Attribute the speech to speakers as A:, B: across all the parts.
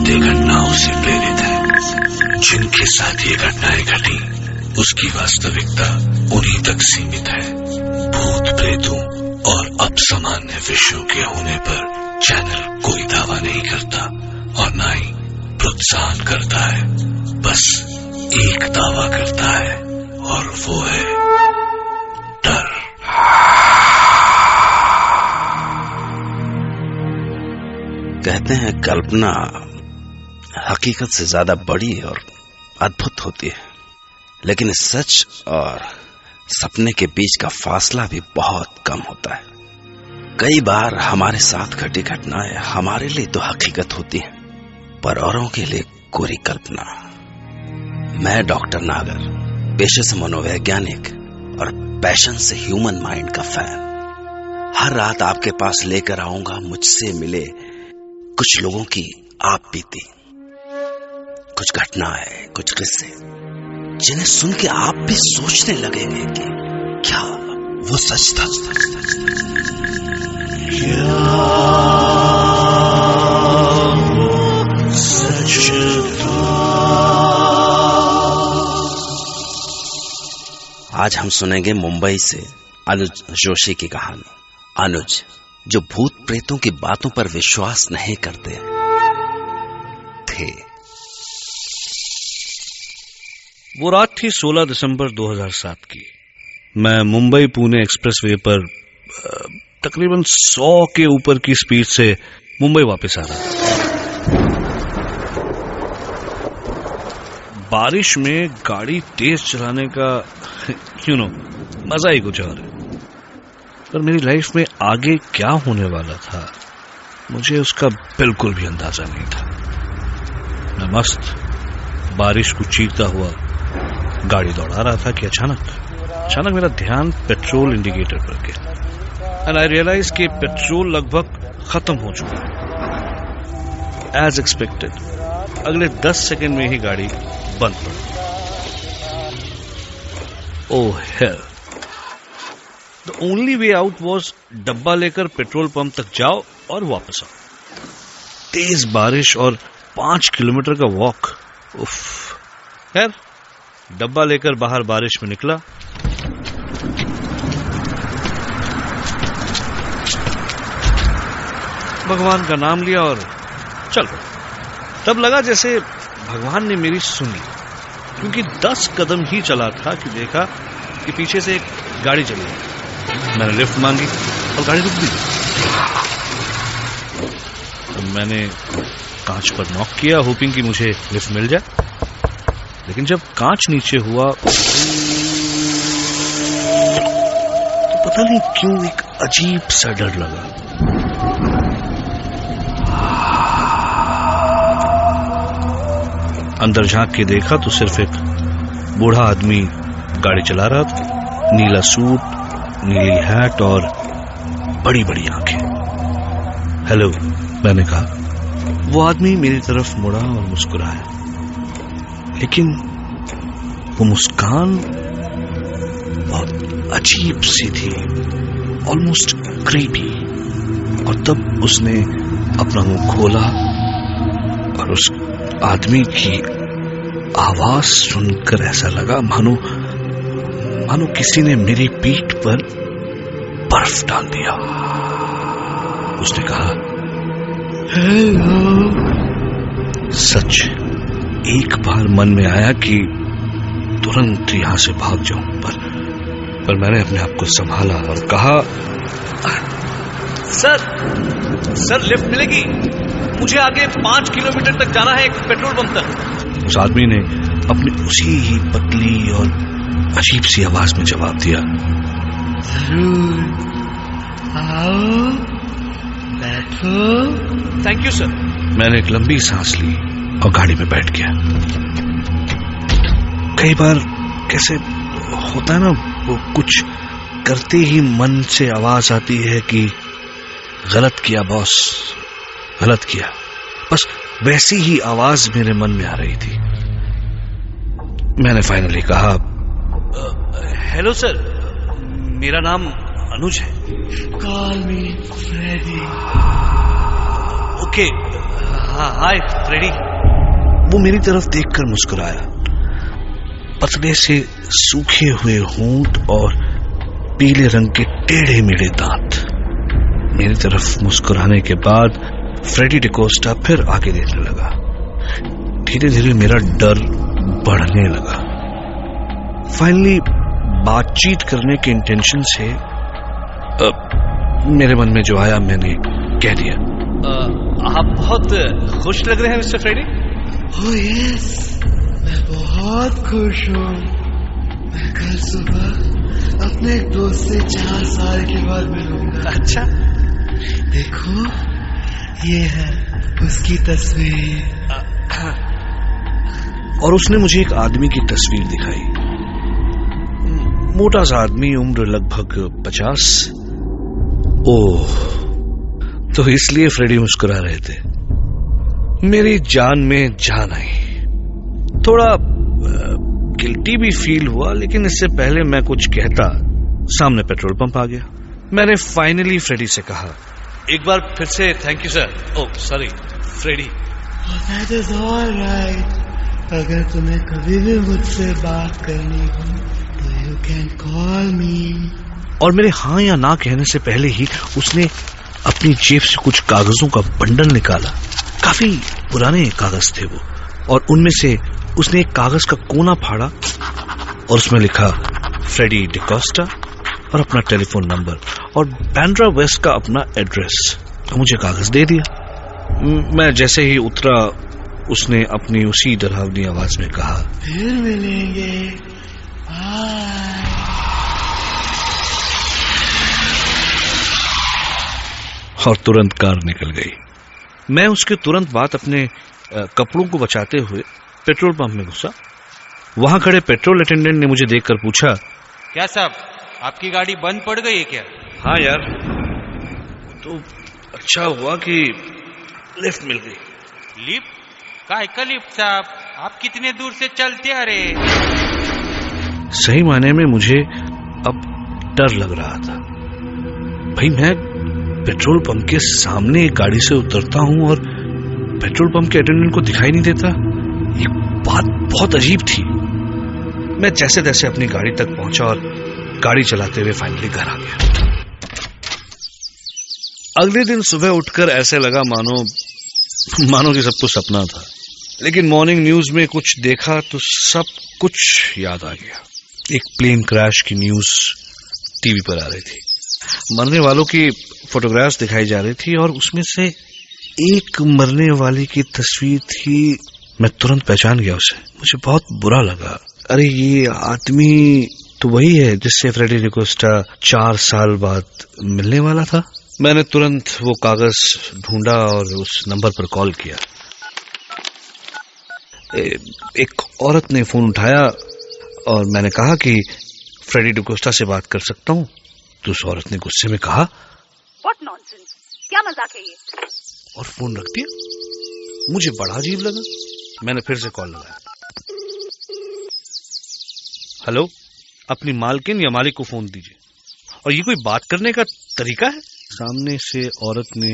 A: सत्य घटनाओं से प्रेरित है। जिनके साथ ये घटनाएं घटी उसकी वास्तविकता उन्हीं तक सीमित है। भूत प्रेतों और अपसामान्य विषयों के होने पर चैनल कोई दावा नहीं करता और न ही प्रोत्साहन करता है। बस एक दावा करता है और वो है डर।
B: कहते हैं कल्पना हकीकत से ज्यादा बड़ी और अद्भुत होती है, लेकिन सच और सपने के बीच का फासला भी बहुत कम होता है। कई बार हमारे साथ घटी घटनाएं हमारे लिए तो हकीकत होती हैं, पर औरों के लिए कोरी कल्पना। मैं डॉक्टर नागर, पेशे से मनोवैज्ञानिक और पैशन से ह्यूमन माइंड का फैन, हर रात आपके पास लेकर आऊंगा मुझसे मिले कुछ लोगों की आप बीती, कुछ घटनाएं, कुछ किस्से जिन्हें सुन के आप भी सोचने लगेंगे कि क्या वो सच था।
A: क्या वो सच था?
B: आज हम सुनेंगे मुंबई से अनुज जोशी की कहानी। अनुज, जो भूत प्रेतों की बातों पर विश्वास नहीं करते थे।
C: वो रात थी 16 दिसंबर 2007 की। मैं मुंबई पुणे एक्सप्रेसवे पर तकरीबन 100 के ऊपर की स्पीड से मुंबई वापस आ रहा था। बारिश में गाड़ी तेज चलाने का मजा ही कुछ और है। पर मेरी लाइफ में आगे क्या होने वाला था मुझे उसका बिल्कुल भी अंदाजा नहीं था। मैं मस्त बारिश को चीरता हुआ गाड़ी दौड़ा रहा था कि अचानक मेरा ध्यान पेट्रोल इंडिकेटर पर गया एंड आई रियलाइज कि पेट्रोल लगभग खत्म हो चुका है। एज एक्सपेक्टेड अगले 10 सेकंड में ही गाड़ी बंद पड़ गई। Oh hell, the only way out was डब्बा लेकर पेट्रोल पंप तक जाओ और वापस आओ। तेज बारिश और 5 किलोमीटर का वॉक। उफ, खैर डब्बा लेकर बाहर बारिश में निकला। भगवान का नाम लिया और चल पड़ा। तब लगा जैसे भगवान ने मेरी सुनी, क्योंकि 10 कदम ही चला था कि देखा कि पीछे से एक गाड़ी चली। मैंने लिफ्ट मांगी और गाड़ी रुक भी गई। तो मैंने कांच पर नॉक किया, होपिंग कि मुझे लिफ्ट मिल जाए। लेकिन जब कांच नीचे हुआ तो पता नहीं क्यों एक अजीब सा डर लगा। अंदर झांक के देखा तो सिर्फ एक बूढ़ा आदमी गाड़ी चला रहा था। नीला सूट, नीली हैट और बड़ी बड़ी आंखें। हेलो, मैंने कहा। वो आदमी मेरी तरफ मुड़ा और मुस्कुराया, लेकिन वो मुस्कान बहुत अजीब सी थी, ऑलमोस्ट क्रीपी। और तब उसने अपना मुंह खोला और उस आदमी की आवाज सुनकर ऐसा लगा मानो किसी ने मेरी पीठ पर बर्फ डाल दिया। उसने कहा, हेलो। सच एक बार मन में आया कि तुरंत यहां से भाग जाऊं, पर मैंने अपने आप को संभाला और कहा, सर लिफ्ट मिलेगी? मुझे आगे 5 किलोमीटर तक जाना है, एक पेट्रोल पंप तक। उस आदमी ने अपनी उसी ही पतली और अजीब सी आवाज में जवाब दिया, जरूर आओ, बैठो। Thank you sir. मैंने एक लंबी सांस ली और गाड़ी में बैठ गया। कई बार कैसे होता है ना, वो कुछ करते ही मन से आवाज आती है कि गलत किया बॉस, गलत किया। बस वैसी ही आवाज मेरे मन में आ रही थी। मैंने फाइनली कहा, हेलो सर, मेरा नाम अनुज है। Call me Freddy. Okay, hi Freddy. वो मेरी तरफ देखकर मुस्कुराया। पतले से सूखे हुए होंठ और पीले रंग के टेढ़े मेढ़े दांत। मेरी तरफ मुस्कुराने के बाद फ्रेडी डिकोस्टा फिर आगे देखने लगा। धीरे धीरे मेरा डर बढ़ने लगा। फाइनली बातचीत करने के इंटेंशन से मेरे मन में जो आया मैंने कह दिया, आप बहुत खुश लग रहे हैं मिस्टर फ्रेडी।
D: ओह यस, मैं बहुत खुश हूँ। मैं कल सुबह अपने एक दोस्त से 4 साल के बाद मिलूंगा।
C: अच्छा,
D: देखो ये है उसकी तस्वीर।
C: और उसने मुझे एक आदमी की तस्वीर दिखाई। मोटा सा आदमी, उम्र लगभग 50। ओह, तो इसलिए फ्रेडी मुस्कुरा रहे थे। मेरी जान में जान आई। थोड़ा गिल्टी भी फील हुआ, लेकिन इससे पहले मैं कुछ कहता सामने पेट्रोल पंप आ गया। मैंने फाइनली फ्रेडी से कहा, एक बार फिर से thank you sir. Oh sorry Freddy.
D: That is all right. अगर तुम्हें कभी भी मुझसे बात करनी हो तो you can call me.
C: और मेरे हाँ या ना कहने से पहले ही उसने अपनी जेब से कुछ कागजों का बंडल निकाला। काफी पुराने कागज थे वो, और उनमें से उसने एक कागज का कोना फाड़ा और उसमें लिखा फ्रेडी डिकोस्टा और अपना टेलीफोन नंबर और बैंड्रा वेस्ट का अपना एड्रेस। मुझे कागज दे दिया। मैं जैसे ही उतरा उसने अपनी उसी डरावनी आवाज में कहा,
D: फिर मिलेंगे, बाय।
C: और तुरंत कार निकल गई। मैं उसके तुरंत बाद अपने कपड़ों को बचाते हुए पेट्रोल पंप में घुसा। वहां खड़े पेट्रोल अटेंडेंट ने मुझे देखकर पूछा,
E: क्या साहब, आपकी गाड़ी बंद पड़ गई है क्या?
C: हाँ यार, तो अच्छा हुआ कि लिफ्ट मिल गई।
E: लिफ्ट? काय का लिफ्ट साहब, आप कितने दूर से चलते आ रहे?
C: सही मायने में मुझे अब डर लग रहा था। भाई मैं पेट्रोल पंप के सामने एक गाड़ी से उतरता हूं और पेट्रोल पंप के अटेंडेंट को दिखाई नहीं देता। ये बात बहुत अजीब थी। मैं जैसे तैसे अपनी गाड़ी तक पहुंचा और गाड़ी चलाते हुए फाइनली घर आ गया। अगले दिन सुबह उठकर ऐसे लगा मानो कि सब कुछ सपना था। लेकिन मॉर्निंग न्यूज में कुछ देखा तो सब कुछ याद आ गया। एक प्लेन क्रैश की न्यूज टीवी पर आ रही थी। मरने वालों की फोटोग्राफ्स दिखाई जा रही थी और उसमें से एक मरने वाली की तस्वीर थी। मैं तुरंत पहचान गया उसे। मुझे बहुत बुरा लगा। अरे ये आदमी तो वही है जिससे फ्रेडी डिकोस्टा 4 साल बाद मिलने वाला था। मैंने तुरंत वो कागज ढूंढा और उस नंबर पर कॉल किया। एक औरत ने फोन उठाया और मैंने कहा कि फ्रेडी डिकोस्टा से बात कर सकता हूँ। तो उस औरत ने गुस्से में कहा,
F: What nonsense? क्या मजाक है ये?
C: और फोन रख दिया। मुझे बड़ा अजीब लगा। मैंने फिर से कॉल लगाया। हेलो, अपनी मालकिन या मालिक को फोन दीजिए। और ये कोई बात करने का तरीका है? सामने से औरत ने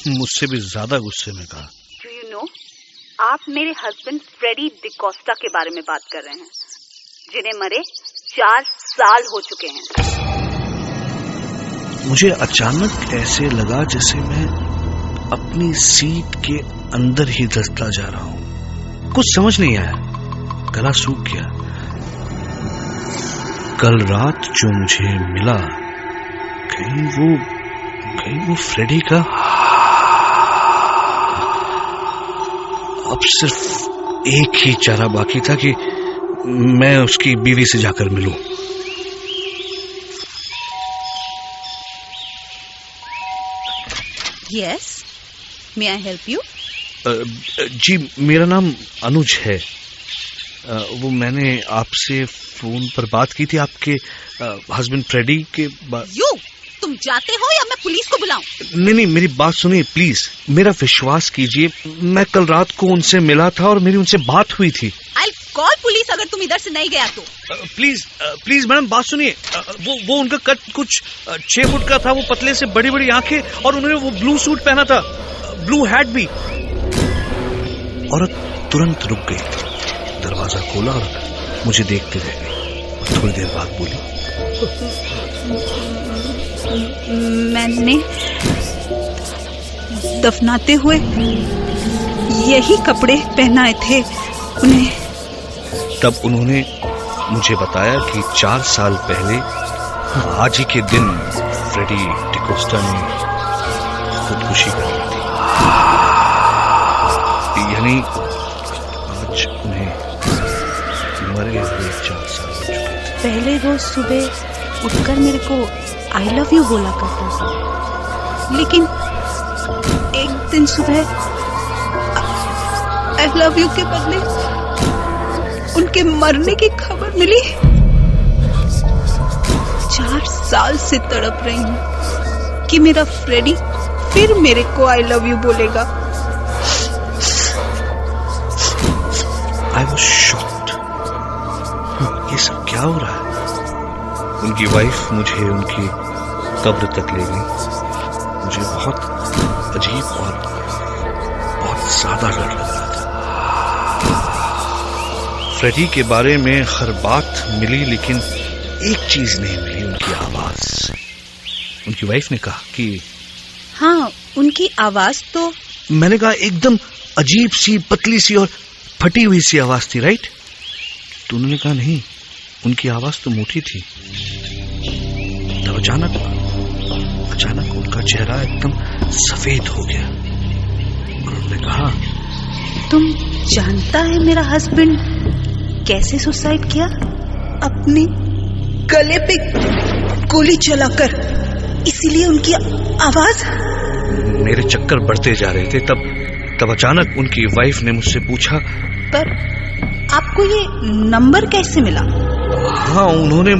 C: मुझसे भी ज्यादा गुस्से में कहा,
F: Do you know? आप मेरे हस्बैंड फ्रेडी डिकोस्टा के बारे में बात कर रहे हैं, जिन्हें मरे 4 साल हो चुके हैं।
C: मुझे अचानक ऐसे लगा जैसे मैं अपनी सीट के अंदर ही धंसता जा रहा हूं। कुछ समझ नहीं आया। गला सूख गया। कल रात जो मुझे मिला, कहीं वो फ्रेडी का। अब सिर्फ एक ही चारा बाकी था कि मैं उसकी बीवी से जाकर मिलूं।
F: Yes, may I help you?
C: जी, मेरा नाम अनुज है। वो मैंने आपसे फोन पर बात की थी आपके हस्बैंड फ्रेडी के
F: तुम जाते हो या मैं पुलिस को बुलाऊं?
C: नहीं, मेरी बात सुनिए प्लीज। मेरा विश्वास कीजिए, मैं कल रात को उनसे मिला था और मेरी उनसे बात हुई थी।
F: I'll call पुलिस अगर तुम इधर से नहीं गया तो।
C: प्लीज मैडम बात सुनिए। वो उनका कट कुछ 6 फुट का था। वो पतले से बड़ी बड़ी आंखें और उन्होंने वो ब्लू सूट पहना था, ब्लू हैट भी। औरत तुरंत रुक गई, दरवाजा खोला और मुझे देखते रह गई। थोड़ी देर बाद बोली,
F: मैंने दफनाते हुए यही कपड़े पहनाए थे उन्हें।
C: तब उन्होंने मुझे बताया कि 4 साल पहले आज ही के दिन फ्रेडी डिकोस्टा ने खुदकुशी कर ली थी। यानी आज उन्हें मरे हुए 4 साल हो चुके थे।
F: पहले रोज सुबह उठकर मेरे को आई लव यू बोला करता था, लेकिन एक दिन सुबह आई लव यू के बदले उनके मरने की खबर मिली। 4 साल से तड़प रही हूँ कि मेरा फ्रेडी फिर मेरे को आई लव यू बोलेगा।
C: I was shocked. ये सब क्या हो रहा है? उनकी वाइफ मुझे उनकी कब्र तक ले गई। मुझे बहुत अजीब और बहुत ज्यादा डर लग रहा था। फ्रेडी के बारे में हर बात मिली, लेकिन एक चीज नहीं मिली, उनकी आवाज। उनकी वाइफ ने कहा कि
F: हाँ, उनकी आवाज तो,
C: मैंने कहा एकदम अजीब सी, पतली सी और फटी हुई सी आवाज थी, राइट? तो उन्होंने कहा नहीं, उनकी आवाज तो मोटी थी। तब अचानक उनका चेहरा एकदम सफेद हो गया और उन्होंने कहा,
F: तुम जानता है मेरा हस्बैंड कैसे सुसाइड किया? अपने गले पे गोली चलाकर। इसीलिए उनकी आवाज।
C: मेरे चक्कर बढ़ते जा रहे थे। तब अचानक उनकी वाइफ ने मुझसे पूछा,
F: पर आपको ये नंबर कैसे मिला?
C: हाँ, उन्होंने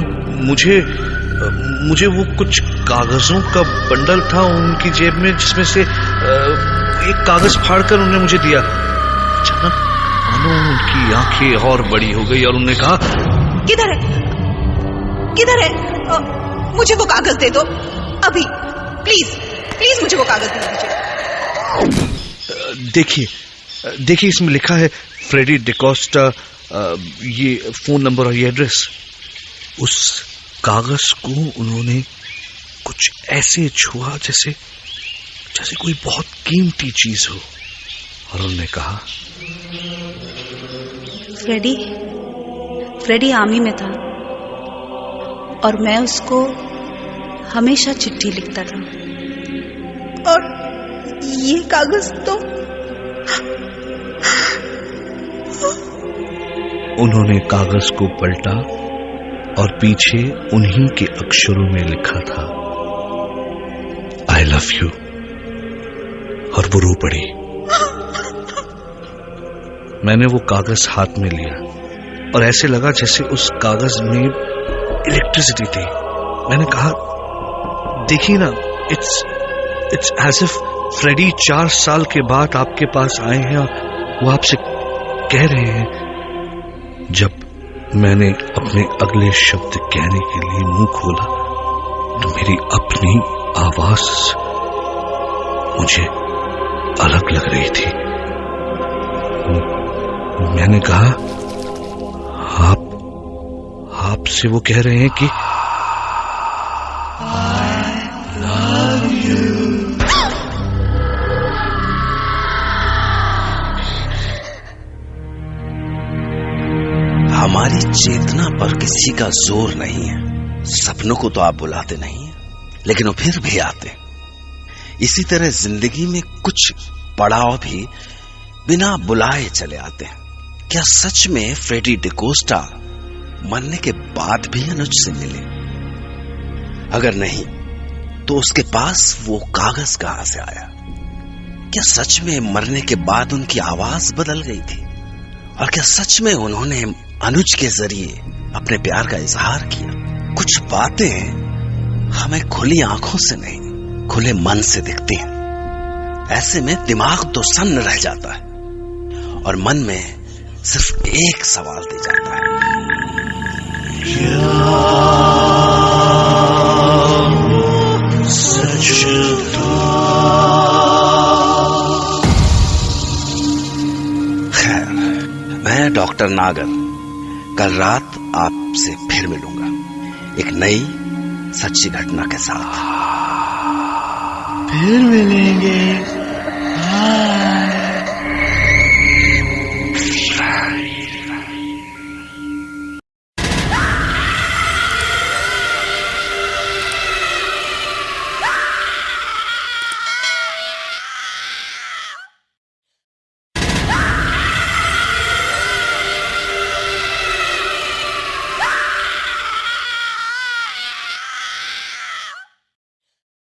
C: मुझे वो कुछ कागजों का बंडल था उनकी जेब में, जिसमें से एक कागज फाड़कर उन्होंने मुझे दिया। अचानक मानो उनकी आंखें और बड़ी हो गई और उन्होंने कहा,
F: किधर है? मुझे वो कागज दे दो अभी, प्लीज मुझे वो कागज दे दीजिए।
C: देखिए इसमें लिखा है फ्रेडी डिकोस्टा, ये फोन नंबर और ये एड्रेस। उस कागज को उन्होंने कुछ ऐसे छुआ जैसे कोई बहुत कीमती चीज हो, और उन्होंने कहा,
F: फ्रेडी आर्मी में था और मैं उसको हमेशा चिट्ठी लिखता था, और ये कागज तो।
C: उन्होंने कागज को पलटा और पीछे उन्हीं के अक्षरों में लिखा था, आई लव यू, और वो रो पड़ी। मैंने वो कागज हाथ में लिया और ऐसे लगा जैसे उस कागज में इलेक्ट्रिसिटी थी। मैंने कहा, देखिए ना, इट्स एज इफ फ्रेडी 4 साल के बाद आपके पास आए हैं और वो आपसे कह रहे हैं। जब मैंने अपने अगले शब्द कहने के लिए मुंह खोला तो मेरी अपनी आवाज मुझे अलग लग रही थी। मैंने कहा, आपसे वो कह रहे हैं कि I love you।
B: हमारी चेतना पर किसी का जोर नहीं है। सपनों को तो आप बुलाते नहीं हैं, लेकिन वो फिर भी आते। इसी तरह जिंदगी में कुछ पड़ाव भी बिना बुलाए चले आते हैं। क्या सच में फ्रेडी डिकोस्टा मरने के बाद भी अनुज से मिले? अगर नहीं तो उसके पास वो कागज कहां से आया? क्या सच में मरने के बाद उनकी आवाज बदल गई थी? और क्या सच में उन्होंने अनुज के जरिए अपने प्यार का इजहार किया? कुछ बातें हमें खुली आंखों से नहीं, खुले मन से दिखती हैं। ऐसे में दिमाग तो सन्न रह जाता है और मन में सिर्फ एक सवाल दे जाता है, इंस्पेक्टर नागर, कल रात आपसे फिर मिलूंगा एक नई सच्ची घटना के साथ।
D: फिर मिलेंगे। हाँ।